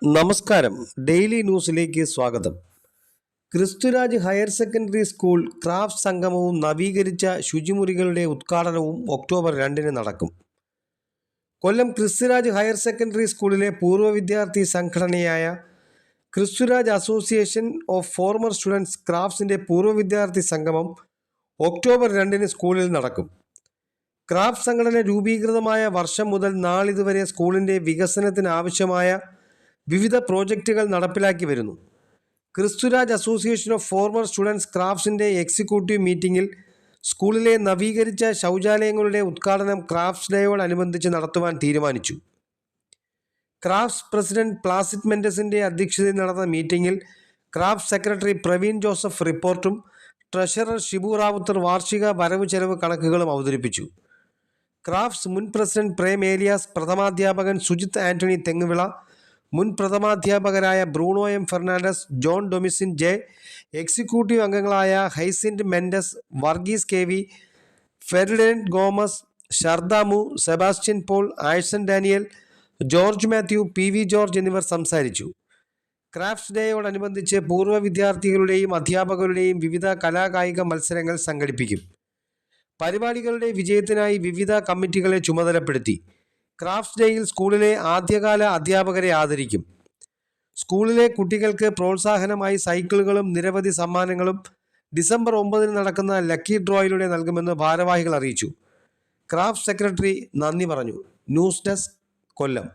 നമസ്കാരം. ഡെയിലി ന്യൂസിലേക്ക് സ്വാഗതം. Christuraj higher secondary school craft സംഗമവും നവീകരിച്ച ശുചിമുറികളുടെ ഉദ്ഘാടനവും ഒക്ടോബർ 2 നടക്കും. കൊല്ലം ക്രിസ്തുരാജ് ഹയർ സെക്കൻഡറി സ്കൂളിലെ പൂർവ്വ വിദ്യാർത്ഥി സംഘടനയായ Christuraj association of former students ക്രാഫ്റ്റ്സിൻ്റെ പൂർവ്വ വിദ്യാർത്ഥി സംഗമം ഒക്ടോബർ 2 സ്കൂളിൽ നടക്കും. ക്രാഫ്റ്റ് സംഘടന രൂപീകൃതമായ വർഷം മുതൽ നാളിതുവരെ സ്കൂളിൻ്റെ വികസനത്തിന് ആവശ്യമായ വിവിധ പ്രോജക്റ്റുകൾ നടപ്പിലാക്കി വരുന്നു. Christuraj association of former students ക്രാഫ്റ്റ്സിൻ്റെ എക്സിക്യൂട്ടീവ് മീറ്റിംഗിൽ സ്കൂളിലെ നവീകരിച്ച ശൗചാലയങ്ങളുടെ ഉദ്ഘാടനം ക്രാഫ്റ്റ്സ് ഡേയോടനുബന്ധിച്ച് നടത്തുവാൻ തീരുമാനിച്ചു. ക്രാഫ്റ്റ്സ് പ്രസിഡന്റ് പ്ലാസിഡ് മെൻഡസിൻ്റെ അധ്യക്ഷതയിൽ നടന്ന മീറ്റിംഗിൽ ക്രാഫ്റ്റ് സെക്രട്ടറി പ്രവീൺ ജോസഫ് റിപ്പോർട്ടും ട്രഷറർ ഷിബു റാവുത്തർ വാർഷിക വരവ് ചെലവ് കണക്കുകളും അവതരിപ്പിച്ചു. ക്രാഫ്റ്റ്സ് മുൻ പ്രസിഡന്റ് പ്രേം ഏലിയാസ്, പ്രഥമാധ്യാപകൻ സുജിത് ആന്റണി തെങ്ങുവിള, മുൻ പ്രഥമാധ്യാപകരായ ബ്രൂണോ എം ഫെർണാണ്ടസ്, ജോൺ ഡൊമിസിൻ ജെ, എക്സിക്യൂട്ടീവ് അംഗങ്ങളായ Hyacinth Mendes, Varghese K V, Ferdinand Gomez, ഷർദാമു, സെബാസ്റ്റ്യൻ പോൾ, ആഴ്സൺ Daniel, George Mathew, P V George എന്നിവർ സംസാരിച്ചു. ക്രാഫ്റ്റ്സ് ഡേയോടനുബന്ധിച്ച് പൂർവ്വ വിദ്യാർത്ഥികളുടെയും അധ്യാപകരുടെയും വിവിധ കലാകായിക മത്സരങ്ങൾ സംഘടിപ്പിക്കും. പരിപാടികളുടെ വിജയത്തിനായി വിവിധ കമ്മിറ്റികളെ ചുമതലപ്പെടുത്തി. ക്രാഫ്റ്റ്സ് ഡേയിൽ സ്കൂളിലെ ആദ്യകാല അധ്യാപകരെ ആദരിക്കും. സ്കൂളിലെ കുട്ടികൾക്ക് പ്രോത്സാഹനമായി സൈക്കിളുകളും നിരവധി സമ്മാനങ്ങളും ഡിസംബർ 9 നടക്കുന്ന ലക്കി ഡ്രോയിലൂടെ നൽകുമെന്ന് ഭാരവാഹികൾ അറിയിച്ചു. ക്രാഫ്റ്റ് സെക്രട്ടറി നന്ദി പറഞ്ഞു. ന്യൂസ് ഡെസ്ക്, കൊല്ലം.